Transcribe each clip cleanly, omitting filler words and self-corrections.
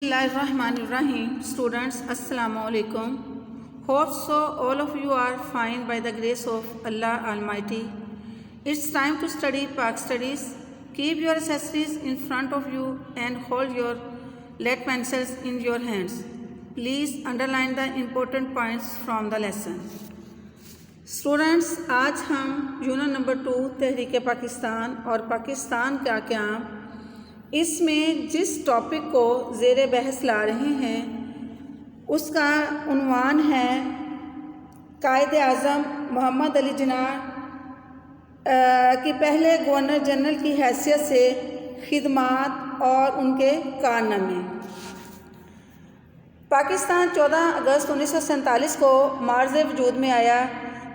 Bismillahirrahmanirrahim. Students, Assalamu alaikum. Hope so all of you are fine by the grace of Allah Almighty. It's time to study Pak Studies. Keep your accessories in front of you and hold your lead pencils in your hands. Please underline the important points from the lesson. Students, आज हम unit number 2 तहरीक पाकिस्तान और पाकिस्तान का क़याम इसमें जिस topic को ज़ेर बहस ला रहे हैं उसका उन्वान है कायद-ए-आज़म मोहम्मद अली जिन्ना की पहले गवर्नर जनरल की हैसियत से खिदमात और उनके कारनामे। पाकिस्तान 14 अगस्त 1947 को मार्ज़ वजूद में आया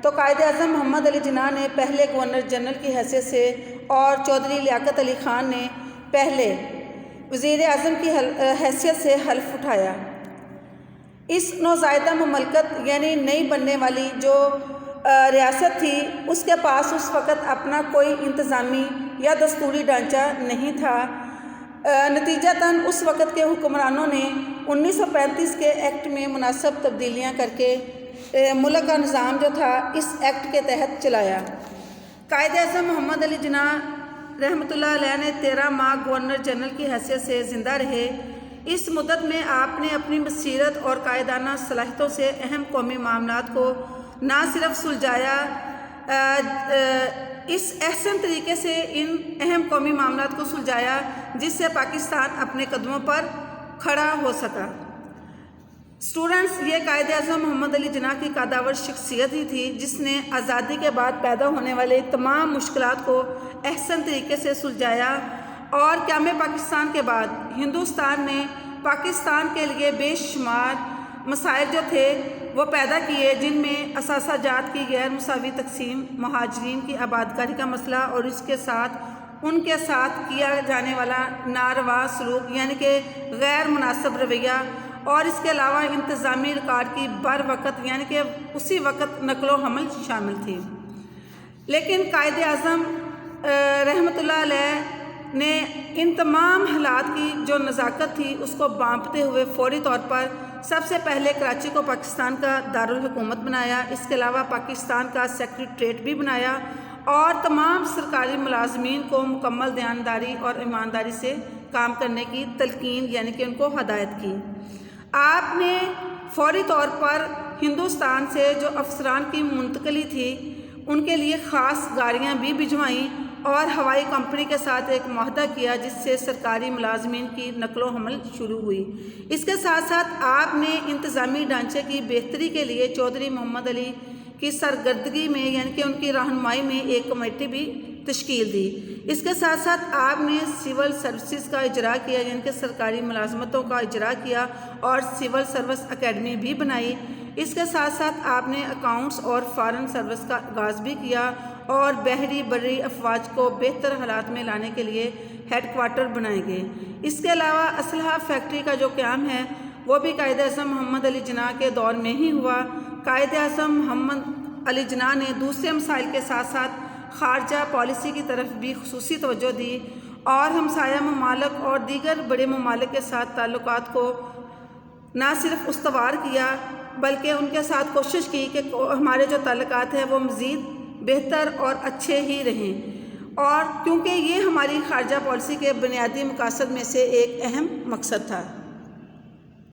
तो कायद-ए-आज़म मोहम्मद अली जिन्ना ने पहले गवर्नर जनरल की हैसियत से और चौधरी लियाकत अली ख़ान ने पहले वज़ीर आज़म की हैसियत से हल्फ उठाया। इस नौज़ायदा ममलकत यानी नई बनने वाली जो रियासत थी उसके पास उस वक़्त अपना कोई इंतज़ामी या दस्तूरी ढांचा नहीं था। नतीजतन उस वक़्त के हुक्मरानों ने 1935 के एक्ट में मुनासिब तब्दीलियाँ करके मुल्क का निज़ाम जो था इस एक्ट के तहत चलाया। कायद-ए-आज़म मोहम्मद अली जिन्ना रहमतुल्लाह अलैह ने 13 माह गवर्नर जनरल की हैसियत से ज़िंदा रहे। इस मुद्दत में आपने अपनी बसीरत और कायदाना सलाहियतों से अहम कौमी मामलात को ना सिर्फ सुलझाया, इस अहसन तरीके से इन अहम कौमी मामलात को सुलझाया जिससे पाकिस्तान अपने कदमों पर खड़ा हो सका। स्टूडेंट्स, ये कायद-ए-आज़म मोहम्मद अली जिन्ना की कदावर शख्सियत ही थी जिसने आज़ादी के बाद पैदा होने वाले तमाम मुश्किलात को अहसन तरीके से सुलझाया और क़याम पाकिस्तान के बाद हिंदुस्तान ने पाकिस्तान के लिए बेशुमार मसाइल जो थे वो पैदा किए, जिनमें असासा जात की गैर मुसावी तकसीम, महाजरीन की आबादकारी का मसला और इसके साथ उनके साथ किया जाने वाला नारवा सलूक यानी कि गैर मुनासिब रवैया और इसके अलावा इंतज़ामी रिकॉर्ड की बर वक़्त यानी कि उसी वक़्त नकलो हमल शामिल थी। लेकिन कायद-ए-आज़म रहमतुल्लाह अलैह ने इन तमाम हालात की जो नज़ाकत थी उसको बांपते हुए फ़ौरी तौर पर सबसे पहले कराची को पाकिस्तान का दारुल हुकूमत बनाया। इसके अलावा पाकिस्तान का सेक्रेटरीट भी बनाया और तमाम सरकारी मुलाजमीन को मुकम्मल दयानदारी और ईमानदारी से काम करने की तलकीन यानी कि उनको हदायत की। आपने फ़ौरी तौर पर हिंदुस्तान से जो अफसरान की मुंतकली थी उनके लिए ख़ास गाड़ियाँ भी भिजवाईं और हवाई कंपनी के साथ एक मुआहदा किया जिससे सरकारी मुलाजमीन की नकलो हमल शुरू हुई। इसके साथ साथ आपने इंतज़ामी ढांचे की बेहतरी के लिए चौधरी मोहम्मद अली की सरगर्दगी में यानी कि उनकी रहनुमाई में एक कमेटी भी तश्कील दी। इसके साथ साथ आपने सिविल सर्विसेज का इजरा किया यानी कि सरकारी मुलाजमतों का इजरा किया और सिविल सर्विस अकेडमी भी बनाई। इसके साथ साथ आपने अकाउंट्स और फॉरेन सर्विस का आगाज़ भी किया और बहरी बर्री अफवाज को बेहतर हालात में लाने के लिए हेड क्वार्टर बनाए गए। इसके अलावा असलहा फैक्ट्री का जो क़याम है वो भी कायद-ए-आज़म मोहम्मद अली जिन्ना के दौर में ही हुआ। कायद-ए-आज़म मोहम्मद अली जिन्ना ने दूसरे मसाइल के साथ साथ ख़ारजा पॉलिसी की तरफ भी खुसूसी तवज्जो दी और हमसाया ममालिक और दीगर बड़े ममालिक के साथ ताल्लुकात को ना सिर्फ उस्तवार किया बल्कि उनके साथ कोशिश की कि हमारे जो ताल्लुकात हैं वो मज़ीद बेहतर और अच्छे ही रहें, और क्योंकि ये हमारी ख़ारजा पॉलिसी के बुनियादी मकासद में से एक अहम मकसद था।